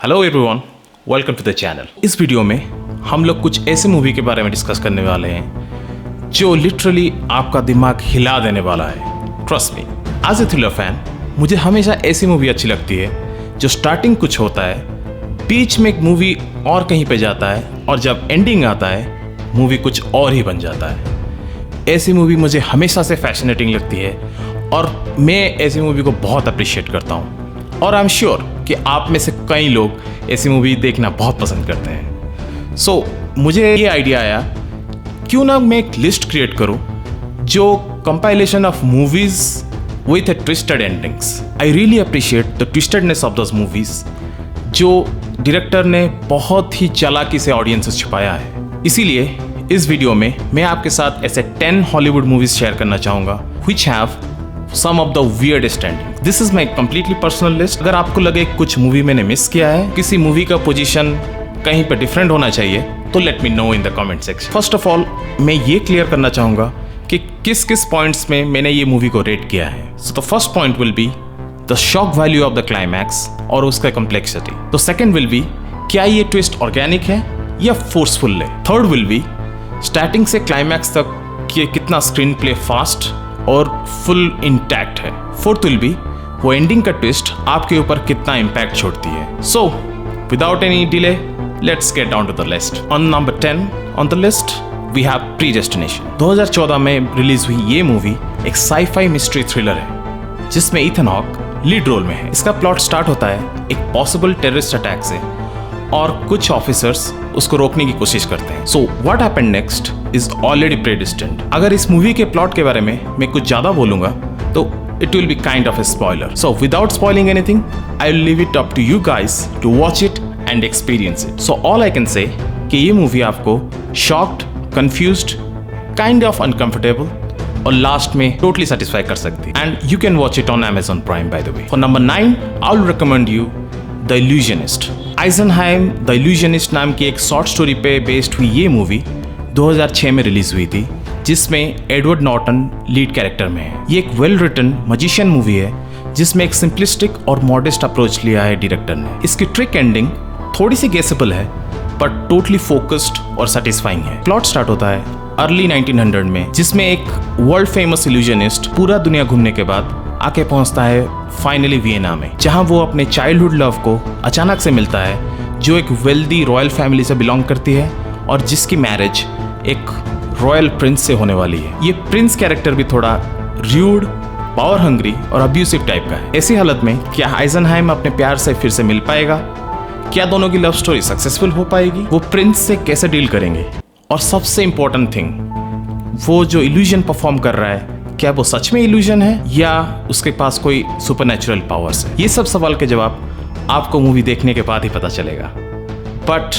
Hello everyone, welcome to the channel. इस video में हम लोग कुछ ऐसे मूवी के बारे में डिस्कस करने वाले हैं जो लिटरली आपका दिमाग हिला देने वाला है। Trust me, as a thriller fan मुझे हमेशा ऐसी मूवी अच्छी लगती है जो स्टार्टिंग कुछ होता है, बीच में एक मूवी और कहीं पे जाता है और जब एंडिंग आता है मूवी कुछ और ही बन जाता है। ऐसी मूवी मुझे हमेशा से फैसिनेटिंग लगती है और मैं ऐसी मूवी को बहुत अप्रिशिएट करता हूँ और आई एम श्योर कि आप में से कई लोग ऐसी मूवी देखना बहुत पसंद करते हैं। सो मुझे ये आइडिया आया, क्यों ना मैं एक लिस्ट क्रिएट करूं जो compilation of movies with a twisted endings. I really appreciate the twistedness of those movies जो डायरेक्टर ने बहुत ही चालाकी से ऑडियंस से छुपाया है। इसीलिए इस वीडियो में मैं आपके साथ ऐसे 10 हॉलीवुड मूवीज शेयर करना चाहूँगा which have some of the weirdest endings. This is my completely personal list. अगर आपको लगे कुछ मूवी मैंने मिस किया है, किसी मूवी का पोजीशन कहीं पे डिफरेंट होना चाहिए, तो let me know in the comment section. First of all मैं ये क्लियर करना चाहूँगा कि किस किस पॉइंट्स में मैंने ये मूवी को रेट किया है। So the first point will be the shock value of the climax और उसका कम्प्लेक्सिटी। तो सेकेंड विल बी क्या ये ट्विस्ट ऑर्गेनिक है या फोर्सफुल है। थर्ड विल बी स्टार्टिंग से क्लाइमैक्स तक कि कितना स्क्रीन प्ले फास्ट और फुल इंटैक्ट है। फोर्थ विल बी वो एंडिंग का ट्विस्ट आपके ऊपर कितना इंपैक्ट छोड़ती है। So without any delay let's get down to the list. On number 10 on the list we have predestination. 2014 में रिलीज हुई ये मूवी एक साई-फाई मिस्ट्री थ्रिलर है जिसमें ईथन हॉक लीड रोल में है। इसका प्लॉट स्टार्ट होता है एक पॉसिबल टेररिस्ट अटैक से और कुछ ऑफिसर्स उसको रोकने की कोशिश करते हैं। So what happened next is already predestined. अगर इस मूवी के प्लॉट के बारे में मैं कुछ ज्यादा बोलूंगा तो it will be kind of a spoiler. So without spoiling anything I will leave it up to you guys to watch it and experience it. So all I can say कि ये मूवी आपको shocked, confused, kind of uncomfortable और last में totally satisfy कर सकती है। And you can watch it on Amazon Prime by the way. For number 9 I will recommend you the illusionist. आइजनहाइम the illusionist नाम की एक शॉर्ट स्टोरी पे based हुई ये मूवी 2006 में रिलीज हुई थी जिसमें एडवर्ड नॉर्टन लीड कैरेक्टर में है। ये एक वेल रिटन मजिशियन मूवी है जिसमें एक सिंपलिस्टिक और मॉडेस्ट अप्रोच लिया है डायरेक्टर ने। इसकी ट्रिक एंडिंग थोड़ी सी गेसेबल है बट टोटली फोकस्ड और सेटिस्फाइंग है। प्लॉट स्टार्ट होता है अर्ली 1900 में जिसमें एक वर्ल्ड फेमस इल्यूजनिस्ट पूरा दुनिया घूमने के बाद आके पहुंचता है फाइनली वियना में, जहां वो अपने चाइल्डहुड लव को अचानक से मिलता है जो एक वेल्दी रॉयल फैमिली से बिलोंग करती है और जिसकी मैरिज एक रॉयल प्रिंस से होने वाली है। ये प्रिंस कैरेक्टर भी थोड़ा र्यूड, पावर हंग्री और अब्यूसिव टाइप का है। ऐसी हालत में क्या आइजनहाइम अपने प्यार से फिर से मिल पाएगा? क्या दोनों की लव स्टोरी सक्सेसफुल हो पाएगी? वो प्रिंस से कैसे डील करेंगे? और सबसे इंपॉर्टेंट थिंग, वो जो इल्यूजन परफॉर्म कर रहा है क्या वो सच में इल्यूजन है या उसके पास कोई सुपरनैचुरल पावर्स है? ये सब सवाल के जवाब आपको मूवी देखने के बाद ही पता चलेगा। But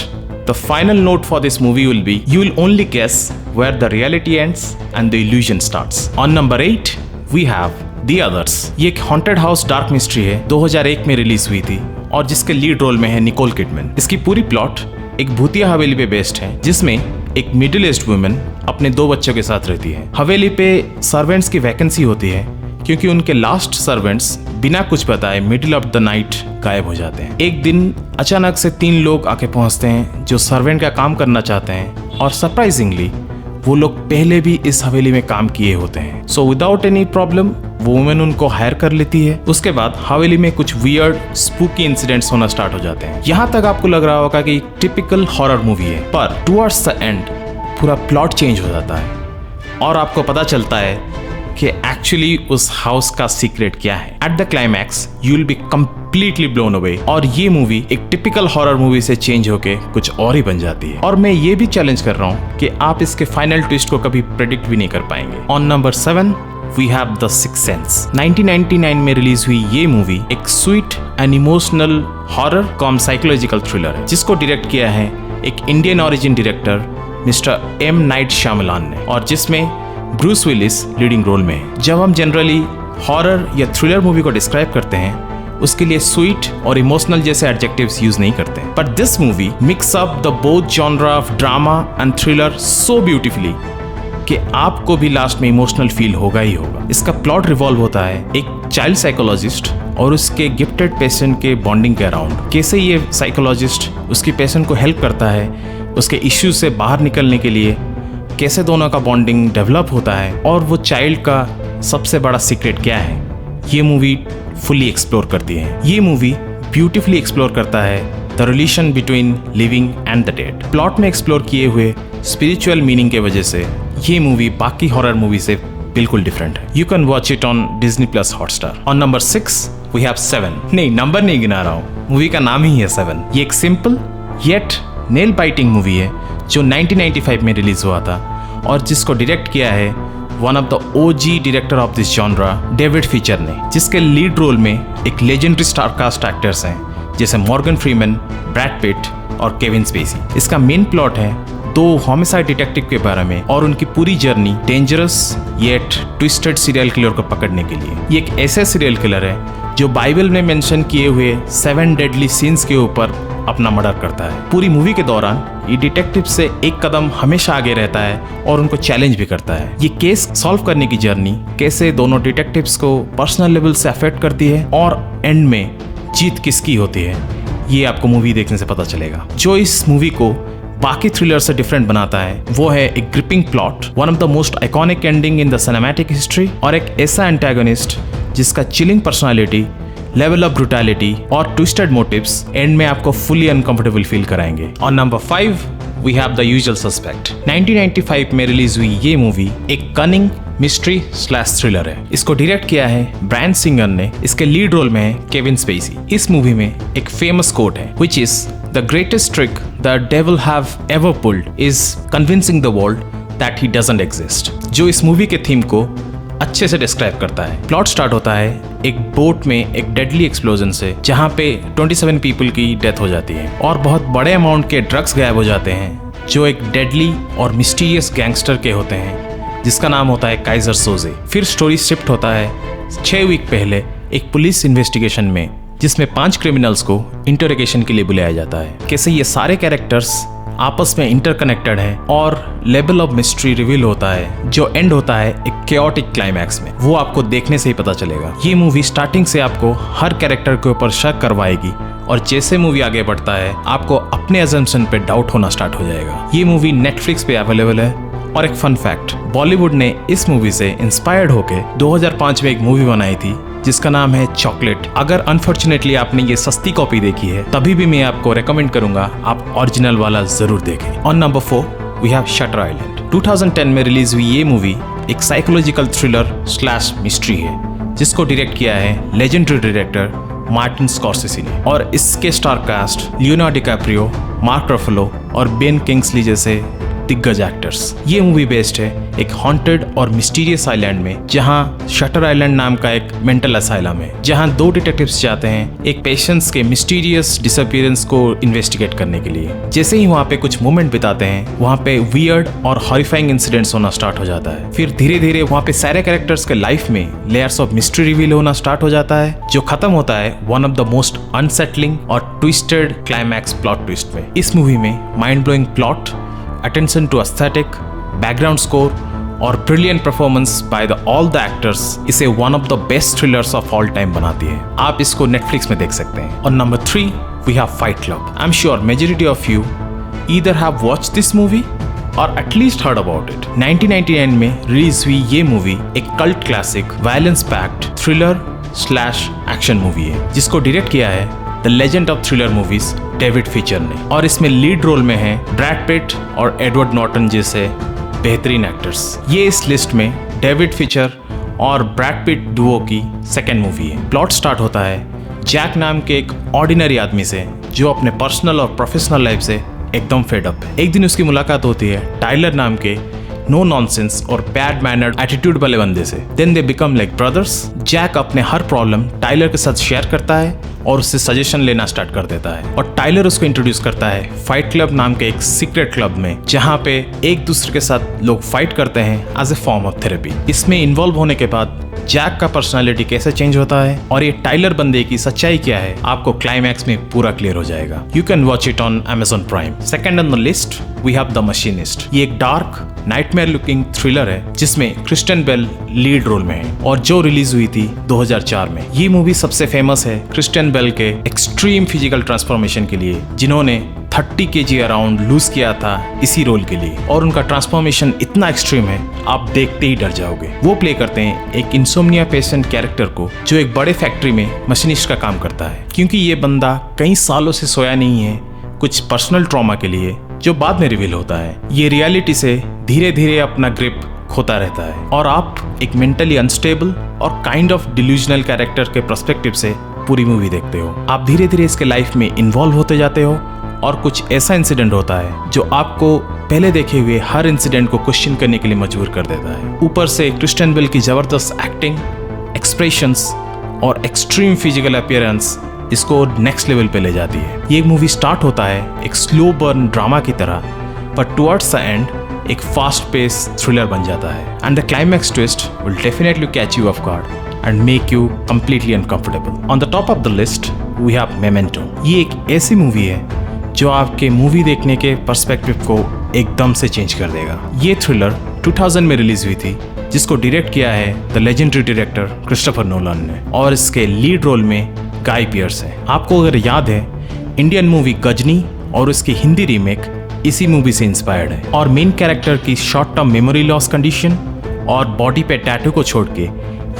the final note for this movie will be you will only guess where the reality ends and the illusion starts. On number 8 we have the others. ये एक हॉन्टेड हाउस डार्क मिस्ट्री है, 2001 में release हुई थी और जिसके lead role में है निकोल किडमैन। इसकी पूरी प्लॉट एक भूतिया हवेली पे बेस्ड है जिसमें एक मिडिल एज्ड वुमेन अपने 2 बच्चों के साथ रहती है। हवेली पे सर्वेंट्स की वैकेंसी होती है क्योंकि उनके लास्ट सर्वेंट्स बिना कुछ बताए मिडिल ऑफ द नाइट गायब हो जाते हैं। एक दिन अचानक से 3 लोग आके पहुंचते हैं जो सर्वेंट का काम करना चाहते हैं और सरप्राइजिंगली वो लोग पहले भी इस हवेली में काम किए होते हैं। सो विदाउट एनी प्रॉब्लम वो वुमेन उनको हायर कर लेती है। उसके बाद हवेली में कुछ वियर्ड स्पूकी इंसिडेंट्स होना स्टार्ट हो जाते हैं। यहाँ तक आपको लग रहा होगा कि टिपिकल हॉरर मूवी है, पर टुवर्ड्स द एंड पूरा प्लॉट चेंज हो जाता है और आपको पता चलता है कि एक्चुअली उस हाउस का सीक्रेट क्या है। At the climax you will be completely blown away और ये मूवी एक टिपिकल हॉरर मूवी से चेंज होके कुछ और ही बन जाती है। और मैं ये भी चैलेंज कर रहा हूँ कि आप इसके फाइनल ट्विस्ट को कभी प्रेडिक्ट भी नहीं कर पाएंगे। On number 7 we have the sixth sense. 1999 में रिलीज हुई ये मूवी एक sweet and emotional horror com psychological thriller है जिसको डायरेक्ट किया है एक Indian origin director mister M Night Shyamalan ने और जिसमें ब्रूस विलिस लीडिंग रोल में है। जब हम जनरली हॉरर या थ्रिलर मूवी को डिस्क्राइब करते हैं उसके लिए स्वीट और इमोशनल जैसे एडजेक्टिव्स यूज नहीं करते हैं, but this movie mix up the both genre of drama and thriller so beautifully कि आपको भी लास्ट में इमोशनल फील होगा ही होगा। इसका प्लॉट रिवॉल्व होता है एक चाइल्ड साइकोलॉजिस्ट और उसके गिफ्टेड पेशेंट के बॉन्डिंग के अराउंड। कैसे ये साइकोलॉजिस्ट उसकी पेशेंट को हेल्प करता है उसके इश्यूज से बाहर निकलने के लिए, कैसे दोनों का बॉन्डिंग डेवलप होता है और वो चाइल्ड का सबसे बड़ा सीक्रेट क्या है, ये मूवी फुली एक्सप्लोर करती है। ये मूवी ब्यूटीफुली एक्सप्लोर करता है the relation between living and the dead. Plot में एक्सप्लोर किए हुए स्पिरिचुअल मीनिंग के वजह से ये मूवी बाकी हॉरर मूवी से बिल्कुल डिफरेंट है। You can watch it on Disney+ Hotstar. On number 6 we have 7। नहीं, नंबर नहीं गिना रहा हूँ, मूवी का नाम ही है 7। ये एक simple yet nail biting movie है जो 1995 में रिलीज हुआ था और जिसको डायरेक्ट किया है one of the OG director of this genre David feature ने, जिसके लीड रोल में एक लेजेंडरी स्टार कास्ट एक्टर्स हैं जैसे मॉर्गन फ्रीमैन, ब्रैड पिट और केविन स्पेसी। इसका मेन प्लॉट है 2 होमिसाइड डिटेक्टिव के बारे में और उनकी पूरी journey dangerous yet twisted serial killer को पकड़ने के लिए। ये एक ऐसा सीरियल किलर है जो बाइबल में मेंशन किए हुए 7 डेडली सीन्स के ऊपर अपना मर्डर करता है। पूरी मूवी के दौरान ये डिटेक्टिव से एक कदम हमेशा आगे रहता है और उनको चैलेंज भी करता है। ये केस सॉल्व करने की जर्नी कैसे दोनों डिटेक्टिव्स को पर्सनल लेवल से अफेक्ट करती है और एंड में जीत किसकी होती है, ये आपको मूवी देखने से पता चलेगा। जो इस मूवी को बाकी थ्रिलर से डिफरेंट बनाता है वो है एक gripping plot, one of the most iconic ending in the cinematic history और एक ऐसा एंटागोनिस्ट जिसका chilling personality, level of brutality और ट्विस्टेड मोटिव्स एंड में आपको फुली अनकंफर्टेबल फील कराएंगे। On number 5 we have the usual suspect. 1995 में release हुई ये मूवी एक कनिंग मिस्ट्री / थ्रिलर है। इसको डायरेक्ट किया है ब्रायन सिंगर ने। इसके लीड रोल में है केविन स्पेसी। इस मूवी में एक फेमस कोट है which is the greatest trick the devil have ever pulled is convincing the world that he doesn't exist, जो इस मूवी के थीम को अच्छे से डिस्क्राइब करता है। प्लॉट स्टार्ट होता है एक बोट में एक डेडली एक्सप्लोजन से जहां पे 27 पीपल की डेथ हो जाती है और बहुत बड़े अमाउंट के ड्रग्स गायब हो जाते हैं जो एक डेडली और मिस्टीरियस गैंगस्टर के होते हैं जिसका नाम होता है काइजर सोजे। फिर स्टोरी शिफ्ट होता है 6 वीक पहले एक पुलिस इन्वेस्टिगेशन में जिसमें 5 क्रिमिनल्स को इंटरोगेशन के लिए बुलाया जाता है। कैसे ये सारे कैरेक्टर्स आपस में इंटरकनेक्टेड हैं और लेवल ऑफ मिस्ट्री रिवील होता है जो एंड होता है एक केओटिक क्लाइमैक्स में। वो आपको देखने से ही पता चलेगा। ये मूवी स्टार्टिंग से आपको हर कैरेक्टर के ऊपर शक करवाएगी और जैसे मूवी आगे बढ़ता है आपको अपने अजम्पशन पे डाउट होना स्टार्ट हो जाएगा। ये मूवी नेटफ्लिक्स पे अवेलेबल है। और एक फन फैक्ट, बॉलीवुड ने इस मूवी से इंस्पायर्ड होकर 2005 में एक मूवी बनाई थी जिसका नाम है चॉकलेट। अगर अनफॉर्चुनेटली आपने ये सस्ती कॉपी देखी है तभी भी मैं आपको रेकमेंड करूंगा आप ओरिजिनल वाला जरूर देखें। On number 4 we have Shutter Island. 2010 में रिलीज हुई ये मूवी एक साइकोलॉजिकल थ्रिलर / मिस्ट्री है जिसको डायरेक्ट किया है लेजेंडरी डायरेक्टर मार्टिन स्कॉर्सेसी ने और इसके star cast Leonardo DiCaprio, Mark Ruffalo और बेन किंग्सली जैसे दिग्गज एक्टर्स। ये मूवी बेस्ड है एक हॉन्टेड और मिस्टीरियस आइलैंड में जहां शटर आइलैंड नाम का एक मेंटल असाइलम है जहां 2 डिटेक्टिव्स जाते हैं एक पेशेंट्स के मिस्टीरियस डिसअपीयरेंस को इन्वेस्टिगेट करने के लिए। जैसे ही वहां पे कुछ मोमेंट बिताते हैं वहां पे वियर्ड और हॉरिफाइंग इंसिडेंट्स होना स्टार्ट हो जाता है। फिर धीरे धीरे वहां पे सारे कैरेक्टर्स के लाइफ में लेयर्स ऑफ मिस्ट्री रिवील होना स्टार्ट हो जाता है जो खत्म होता है one of the most unsettling और ट्विस्टेड क्लाइमैक्स प्लॉट ट्विस्ट में। इस मूवी में mind blowing plot, attention to aesthetic, background score और brilliant performance by all the actors इसे one of the best thrillers of all time बनाती है। आप इसको Netflix में देख सकते हैं। और number 3 we have Fight Club. I'm sure majority of you either have watched this movie or at least heard about it. 1999 में रिलीज हुई ये मूवी एक cult classic violence packed thriller / action movie है जिसको डायरेक्ट किया है the legend of thriller movies David feature ने और इसमें लीड रोल में है ब्रैड पिट और एडवर्ड नॉर्टन जैसे बेहतरीन एक्टर्स। ये इस लिस्ट में डेविड फिचर और ब्रैड पिट डुओ की सेकेंड मूवी है। प्लॉट स्टार्ट होता है जैक नाम के एक ऑर्डिनरी आदमी से जो अपने पर्सनल और प्रोफेशनल लाइफ से एकदम फेड अप है। एक दिन उसकी मुलाकात होती है टाइलर नाम के नो नॉनसेंस और बैड मैनर्ड एटीट्यूड वाले बंदे से। Then they become like brothers. Jack अपने हर प्रॉब्लम टाइलर के साथ शेयर करता है और उससे सजेशन लेना स्टार्ट कर देता है और टाइलर उसको इंट्रोड्यूस करता है फाइट क्लब नाम के एक सीक्रेट क्लब में जहां पे एक दूसरे के साथ लोग फाइट करते हैं as a form of therapy. इसमें इन्वॉल्व होने के बाद जैक का पर्सनालिटी कैसे चेंज होता है और ये टाइलर बंदे की सच्चाई क्या है आपको क्लाइमैक्स में पूरा क्लियर हो जाएगा। You can watch it on Amazon Prime. Second on the list we have the Machinist. ये एक डार्क नाइटमेयर लुकिंग थ्रिलर है जिसमें क्रिस्टियन बेल लीड रोल में है और जो रिलीज हुई थी 2004 में। ये मूवी सबसे फेमस है क्रिस्टियन बेल के एक्सट्रीम फिजिकल ट्रांसफॉर्मेशन के लिए, जिन्होंने 30 kg अराउंड लूज किया था इसी रोल के लिए, और उनका ट्रांसफॉर्मेशन इतना एक्सट्रीम है आप देखते ही डर जाओगे। वो प्ले करते हैं एक इंसोम्निया पेशेंट कैरेक्टर को जो एक बड़े फैक्ट्री में मशीनिस्ट का काम करता है। क्योंकि ये बंदा कई सालों से सोया नहीं है कुछ पर्सनल ट्रॉमा के लिए, जो बाद में रिवील होता है, ये रियलिटी से धीरे धीरे अपना ग्रिप खोता रहता है और आप एक मेंटली अनस्टेबल और काइंड ऑफ डिल्यूजनल कैरेक्टर के पर्सपेक्टिव से पूरी मूवी देखते हो। आप धीरे धीरे इसके लाइफ में इन्वॉल्व होते जाते हो और कुछ ऐसा इंसिडेंट होता है जो आपको पहले देखे हुए हर इंसिडेंट को क्वेश्चन करने के लिए मजबूर कर देता है। ऊपर से क्रिस्टियन बेल की जबरदस्त एक्टिंग, एक्सप्रेशंस और एक्सट्रीम फिजिकल अपीयरेंस इसको नेक्स्ट लेवल पे ले जाती है। ये मूवी स्टार्ट होता है एक स्लो बर्न ड्रामा की तरह, पर टुवर्ड्स द एंड एक फास्ट पेस थ्रिलर बन जाता है and the climax twist will definitely catch you off guard and make you completely uncomfortable. On the top of the list we have Memento. ये एक ऐसी मूवी है जो आपके मूवी देखने के पर्सपेक्टिव को एकदम से चेंज कर देगा। ये थ्रिलर 2000 में रिलीज हुई थी, जिसको डायरेक्ट किया है the legendary director Christopher Nolan ने, और इसके लीड रोल में गाय पियर्स है। आपको अगर याद है, इंडियन मूवी गजनी और उसकी हिंदी रीमेक इसी मूवी से इंस्पायर्ड है, और मेन कैरेक्टर की short term memory loss condition और बॉडी पे टैटू को छोड़ के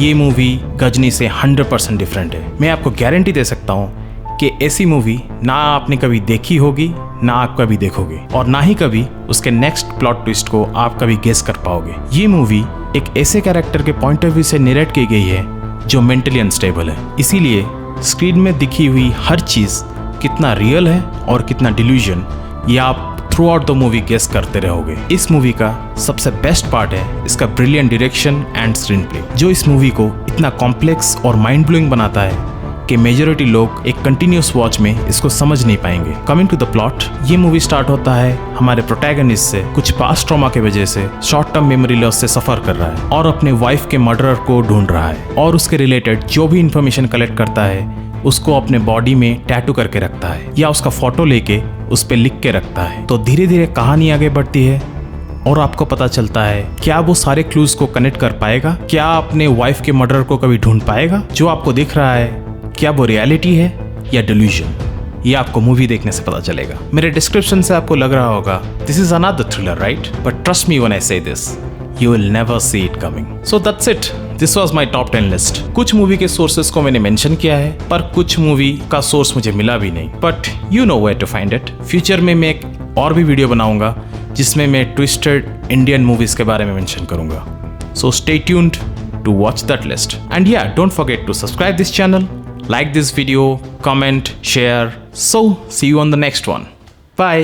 ये मूवी गजनी से 100% डिफरेंट है। मैं आपको गारंटी दे सकता हूँ कि ऐसी मूवी ना आपने कभी देखी होगी, ना आप कभी देखोगे, और ना ही कभी उसके नेक्स्ट प्लॉट ट्विस्ट को आप कभी गेस कर पाओगे। ये मूवी एक ऐसे कैरेक्टर के पॉइंट ऑफ व्यू से नरेट की गई है जो मेंटली अनस्टेबल है, इसीलिए स्क्रीन में दिखी हुई हर चीज कितना रियल है और कितना डिल्यूजन, ये आप throughout the movie guess करते रहोगे। इस मूवी का सबसे बेस्ट पार्ट है इसका brilliant direction and screen play, जो इस मूवी को इतना कॉम्प्लेक्स और माइंड ब्लोइंग बनाता है कि मेजॉरिटी लोग एक कंटिन्यूस वॉच में इसको समझ नहीं पाएंगे। कमिंग टू द प्लॉट, ये मूवी स्टार्ट होता है हमारे प्रोटैगनिस्ट से कुछ पास्ट ट्रॉमा की वजह से शॉर्ट टर्म मेमोरी लॉस से सफर कर रहा है और अपने वाइफ के मर्डरर को ढूंढ रहा है, और उसके रिलेटेड जो भी इंफॉर्मेशन कलेक्ट करता है उसको अपने बॉडी में टैटू करके रखता है या उसका फोटो लेके उस पर लिख के रखता है। तो धीरे धीरे कहानी आगे बढ़ती है और आपको पता चलता है क्या वो सारे क्लूज को कनेक्ट कर पाएगा, क्या अपने वाइफ के मर्डर को कभी ढूंढ पाएगा। जो आपको दिख रहा है क्या वो रियलिटी है या डिल्यूजन, ये आपको मूवी देखने से पता चलेगा। मेरे डिस्क्रिप्शन से आपको लग रहा होगा this is another thriller, right? But trust me when I से this, you will never see it coming. So that's it. This was my top 10 list. कुछ मूवी के सोर्सेस को मैंने मेंशन किया है, पर कुछ मूवी का सोर्स मुझे मिला भी नहीं, but you know where to find it. Future में मैं एक और भी वीडियो बनाऊंगा जिसमें मैं ट्विस्टेड इंडियन मूवीज के बारे में मेंशन करूंगा. So stay tuned to watch that list. And yeah, don't forget to subscribe this channel, like this video, comment, share. So see you on the next one. Bye.